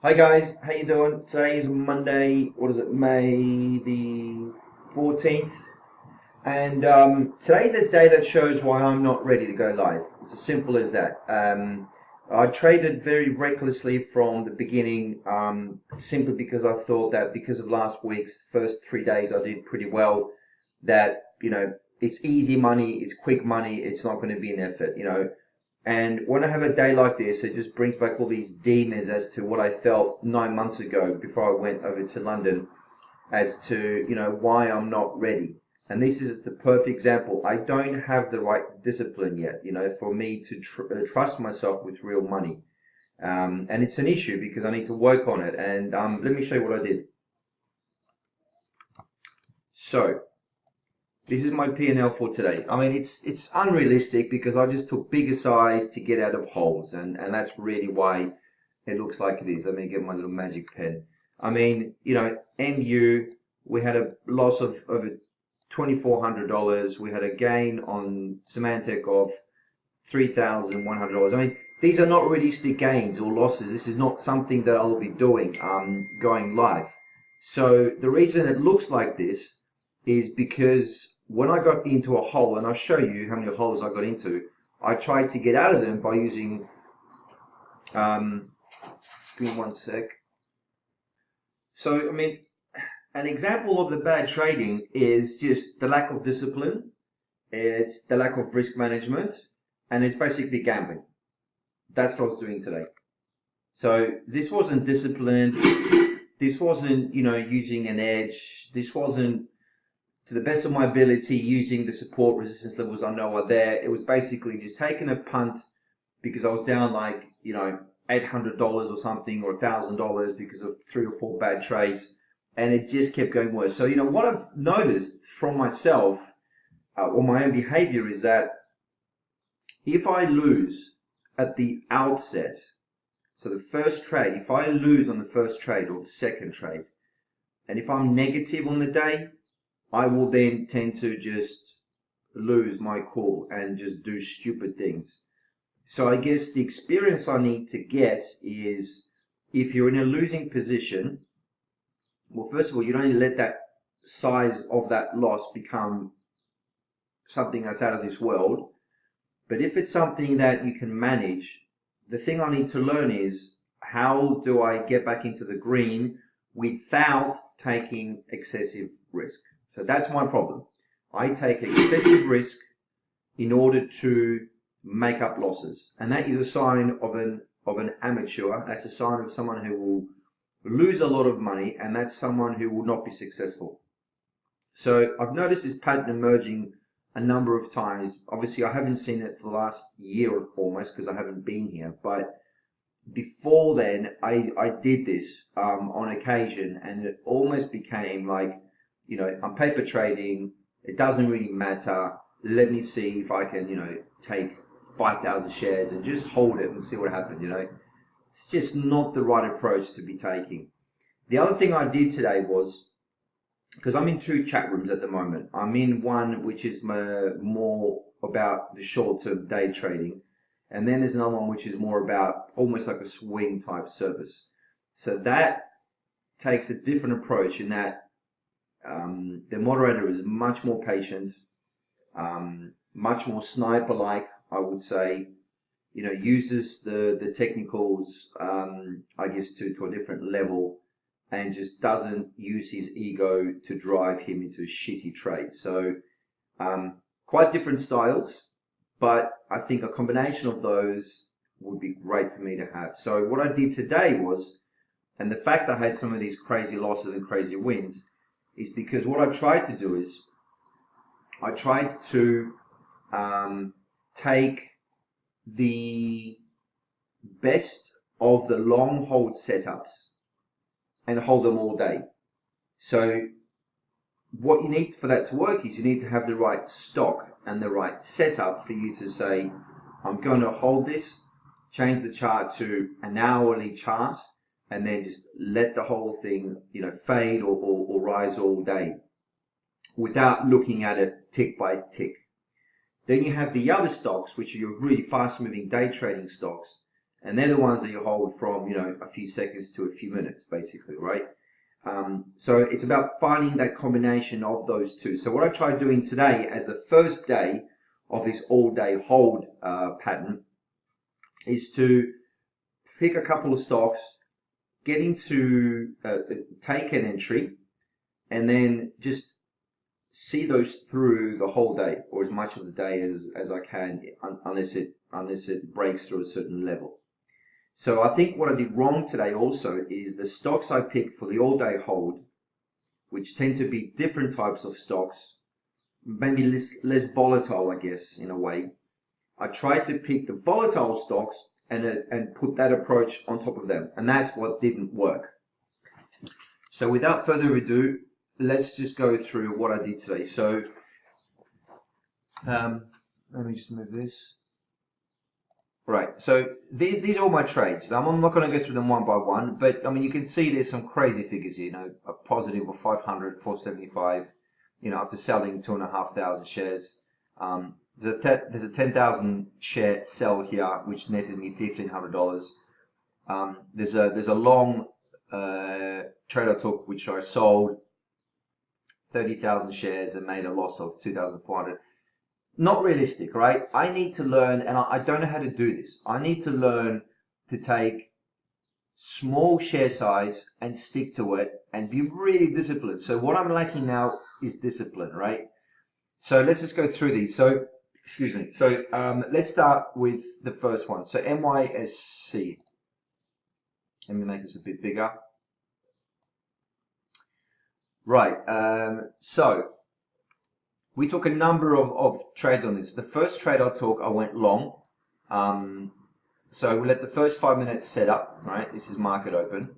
Hi guys, how you doing? Today is Monday, what is it, May the 14th? And today's a day that shows why I'm not ready to go live. It's as simple as that. I traded very recklessly from the beginning, simply because I thought that because of last week's first 3 days I did pretty well, that, it's easy money, it's quick money, it's not going to be an effort. And when I have a day like this, it just brings back all these demons as to what I felt 9 months ago before I went over to London, as to, why I'm not ready. And this is it's a perfect example. I don't have the right discipline yet, for me to trust myself with real money. And it's an issue because I need to work on it. And let me show you what I did. So this is my P&L for today. I mean, it's unrealistic because I just took bigger size to get out of holes, and that's really why it looks like it is. Let me get my little magic pen. I mean, MU, we had a loss of over $2,400. We had a gain on Symantec of $3,100. I mean, these are not realistic gains or losses. This is not something that I'll be doing going live. So the reason it looks like this is because when I got into a hole, and I'll show you how many holes I got into, I tried to get out of them by using, give me one sec. So, I mean, an example of the bad trading is just the lack of discipline, it's the lack of risk management, and it's basically gambling. That's what I was doing today. So this wasn't disciplined, this wasn't, using an edge, this wasn't to the best of my ability using the support resistance levels I know are there. It was basically just taking a punt because I was down like, $800 or something, or $1,000 because of 3 or 4 bad trades. And it just kept going worse. So, what I've noticed from myself, or my own behavior, is that if I lose at the outset, so the first trade, if I lose on the first trade or the second trade, and if I'm negative on the day, I will then tend to just lose my cool and just do stupid things. So I guess the experience I need to get is, if you're in a losing position, well, first of all, you don't let that size of that loss become something that's out of this world. But if it's something that you can manage, the thing I need to learn is, how do I get back into the green without taking excessive risk? So that's my problem. I take excessive risk in order to make up losses. And that is a sign of an amateur. That's a sign of someone who will lose a lot of money, and that's someone who will not be successful. So I've noticed this pattern emerging a number of times. Obviously, I haven't seen it for the last year almost because I haven't been here. But before then, I did this on occasion, and it almost became like, I'm paper trading. It doesn't really matter. Let me see if I can, take 5,000 shares and just hold it and see what happens. It's just not the right approach to be taking. The other thing I did today was, because I'm in 2 chat rooms at the moment. I'm in one which is more about the short-term day trading, and then there's another one which is more about almost like a swing type service. So that takes a different approach in that the moderator is much more patient, much more sniper-like, I would say. Uses the technicals, I guess, to a different level, and just doesn't use his ego to drive him into shitty trades. So quite different styles, but I think a combination of those would be great for me to have. So what I did today was, and the fact I had some of these crazy losses and crazy wins, is because what I tried to do is, I tried to take the best of the long hold setups and hold them all day. So what you need for that to work is you need to have the right stock and the right setup for you to say, I'm going to hold this, change the chart to an hourly chart, and then just let the whole thing, fade or rise all day without looking at it tick by tick. Then you have the other stocks, which are your really fast moving day trading stocks. And they're the ones that you hold from, a few seconds to a few minutes, basically, right? So it's about finding that combination of those two. So what I tried doing today as the first day of this all-day hold pattern is to pick a couple of stocks, get into, take an entry, and then just see those through the whole day, or as much of the day as I can, unless it breaks through a certain level. So I think what I did wrong today also is the stocks I picked for the all-day hold, which tend to be different types of stocks, maybe less volatile, I guess, in a way. I tried to pick the volatile stocks and put that approach on top of them, and that's what didn't work. So without further ado, let's just go through what I did today. So let me just move this. Right, so these are all my trades. I'm not going to go through them one by one, but I mean, you can see there's some crazy figures here, a positive of 500, 475, after selling 2,500 shares. There's a 10,000 share sell here, which netted me $1,500. There's a long trade I took, which I sold 30,000 shares and made a loss of 2,400. Not realistic, right? I need to learn, and I don't know how to do this. I need to learn to take small share size and stick to it and be really disciplined. So what I'm lacking now is discipline, right? So let's just go through these. So, excuse me. So let's start with the first one. So MYSC. Let me make this a bit bigger. Right. So we took a number of trades on this. The first trade I took, I went long. So we let the first 5 minutes set up, right? This is market open.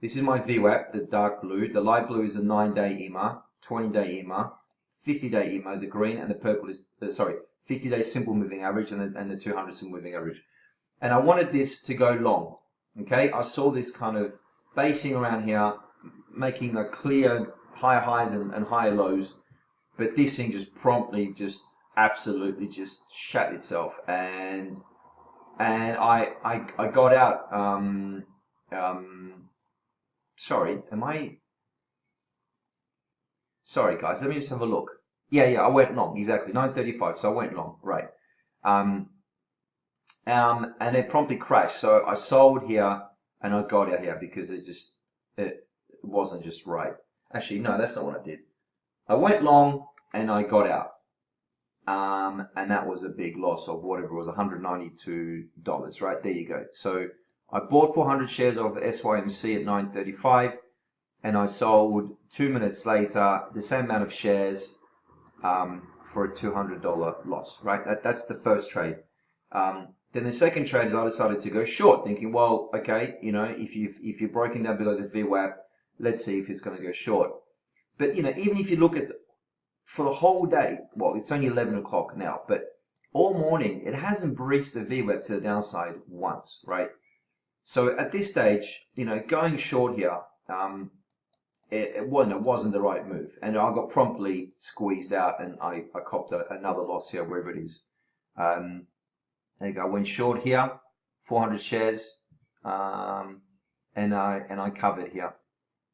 This is my VWAP, the dark blue. The light blue is a 9-day EMA, 20-day EMA, 50-day EMA, the green, and the purple is, 50-day simple moving average and the 200 simple moving average. And I wanted this to go long, okay? I saw this kind of basing around here, making a clear higher highs and higher lows. But this thing just promptly, absolutely shat itself, and I got out. Sorry, Sorry, guys. Let me just have a look. Yeah, I went long, exactly 9:35. So I went long, right? And it promptly crashed. So I sold here and I got out here because it wasn't just right. Actually, no, that's not what I did. I went long and I got out, and that was a big loss of whatever it was, $192, right? There you go. So I bought 400 shares of SYMC at 9:35, and I sold 2 minutes later the same amount of shares for a $200 loss, right? That's the first trade. Then the second trade is I decided to go short, thinking, well, okay, if you're broken down below the VWAP, let's see if it's going to go short. But even if you look at for the whole day, well, it's only 11 o'clock now, but all morning it hasn't breached the VWAP to the downside once, right? So at this stage, going short here, it wasn't the right move, and I got promptly squeezed out, and I copped another loss here, wherever it is. There you go. I went short here, 400 shares, and I covered here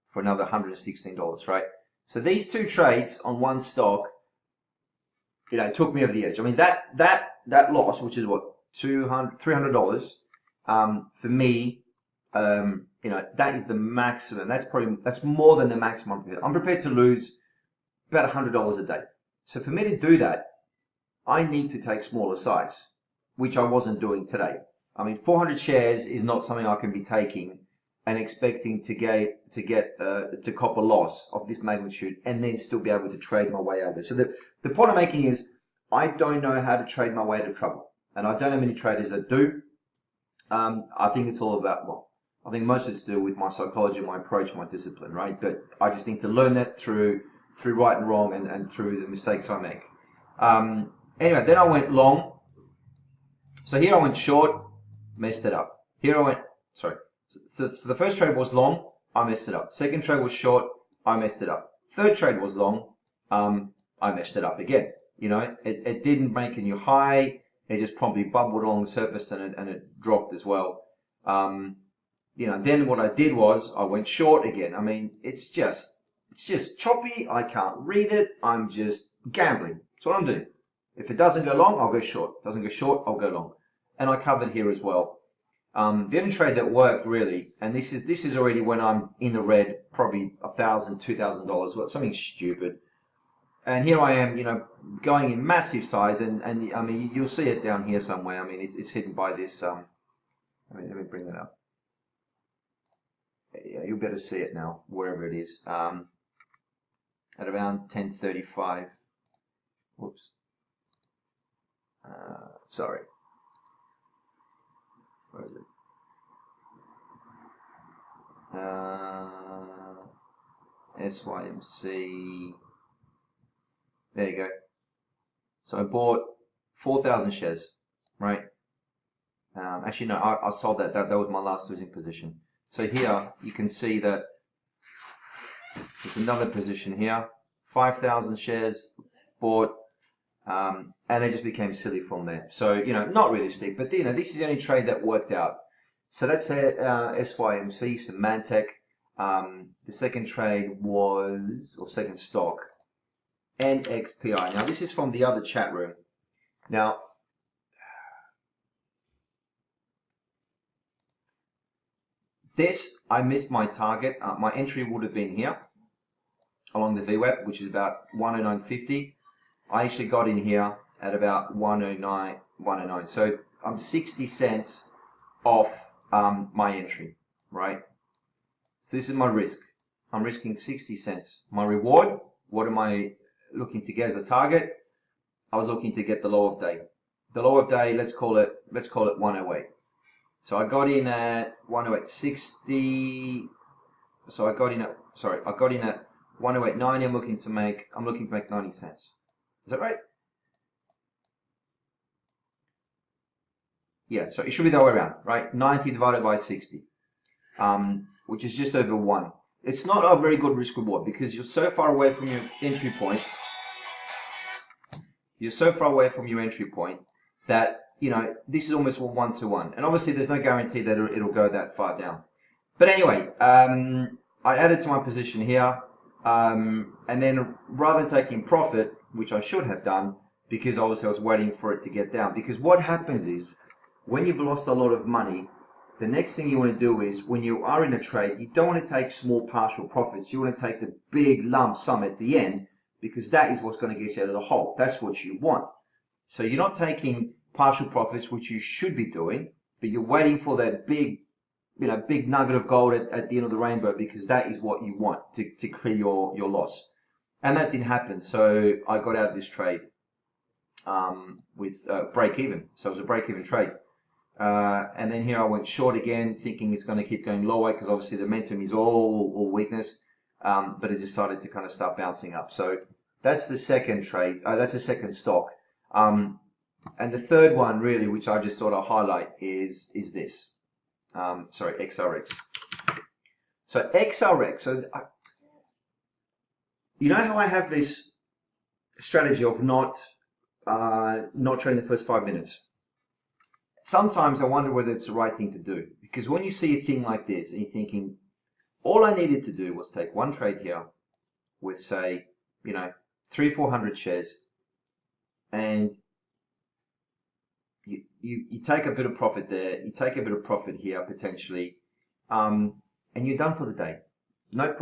for another $116, right? So these two trades on one stock, took me over the edge. I mean, that loss, which is what, $300, for me, that is the maximum. That's more than the maximum. I'm prepared to lose about $100 a day. So for me to do that, I need to take smaller size, which I wasn't doing today. I mean, 400 shares is not something I can be taking and expecting to cop a loss of this magnitude and then still be able to trade my way out of it. So the point I'm making is I don't know how to trade my way out of trouble, and I don't know many traders that do. I think it's all about, I think most of it's to do with my psychology, my approach, my discipline, right? But I just need to learn that through right and wrong and through the mistakes I make. Anyway, then I went long. So here I went short, messed it up. Here I went, sorry. So the first trade was long, I messed it up. Second trade was short, I messed it up. Third trade was long, I messed it up again. It didn't make a new high. it just promptly bubbled along the surface and it dropped as well. You know, then what I did was I went short again. I mean, it's just choppy. I can't read it. I'm just gambling. That's what I'm doing. If it doesn't go long, I'll go short. Doesn't go short, I'll go long. And I covered here as well. The only trade that worked really, and this is already when I'm in the red, probably $1,000, $2,000, something stupid. And here I am, you know, going in massive size, and I mean, you'll see it down here somewhere. I mean, it's hidden by this. Let me bring it up. Yeah, you'll better see it now, wherever it is. At around 10:35. Whoops. Sorry. Where is it? SYMC. There you go. So I bought 4,000 shares, right? Actually, no, I sold that. That was my last losing position. So here you can see that there's another position here, 5,000 shares bought, and it just became silly from there. So, you know, not realistic, but you know, this is the only trade that worked out. So that's SYMC, Symantec. The second trade was, or second stock, NXPI. Now this is from the other chat room. Now, this, I missed my target. My entry would have been here along the VWAP, which is about 109.50. I actually got in here at about 109. So I'm 60 cents off my entry, right? So this is my risk. I'm risking 60 cents. My reward, what am I looking to get as a target? I was looking to get the low of day. The low of day, let's call it 108. So I got in at 108.60. So I got in at 108.90. I'm looking to make 90 cents. Is that right? Yeah, so it should be the other way around, right? 90 divided by 60, which is just over 1. It's not a very good risk reward because you're so far away from your entry point. You're so far away from your entry point that, you know, this is almost 1-to-1. And obviously there's no guarantee that it'll go that far down. But anyway, I added to my position here. And then rather than taking profit, which I should have done, because obviously I was waiting for it to get down. Because what happens is, when you've lost a lot of money, the next thing you want to do is, when you are in a trade, you don't want to take small partial profits. You want to take the big lump sum at the end, because that is what's going to get you out of the hole. That's what you want. So you're not taking partial profits, which you should be doing, but you're waiting for that big, you know, big nugget of gold at the end of the rainbow, because that is what you want to clear your loss. And that didn't happen. So I got out of this trade with break even. So it was a break even trade. And then here I went short again, thinking it's going to keep going lower because obviously the momentum is all weakness. But it decided to kind of start bouncing up. So that's the second trade. That's the second stock. And the third one really, which I just thought I'll highlight is this. Sorry, XRX. So XRX. So you know how I have this strategy of not trading the first 5 minutes. Sometimes I wonder whether it's the right thing to do, because when you see a thing like this and you're thinking, all I needed to do was take one trade here with, say, you know, 300-400 shares, and you take a bit of profit there, you take a bit of profit here potentially, and you're done for the day. No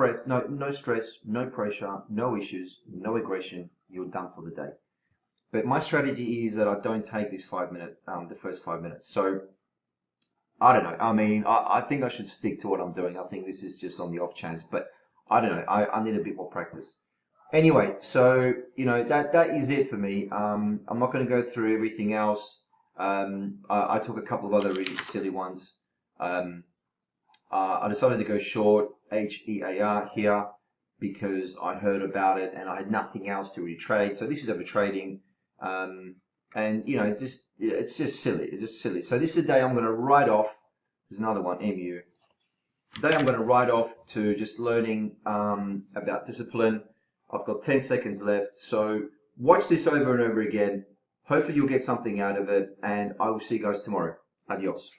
stress, no pressure, no issues, no aggression. You're done for the day. But my strategy is that I don't take this the first 5 minutes. So I don't know. I mean, I think I should stick to what I'm doing. I think this is just on the off chance, but I don't know. I need a bit more practice. Anyway, so you know that is it for me. I'm not going to go through everything else. I took a couple of other really silly ones. I decided to go short HEAR here because I heard about it and I had nothing else to really trade. So this is over trading. And you know, it's just silly. It's just silly. So this is the day I'm going to write off. There's another one, MU. Today I'm going to write off to just learning about discipline. I've got 10 seconds left. So watch this over and over again. Hopefully you'll get something out of it, and I will see you guys tomorrow. Adios.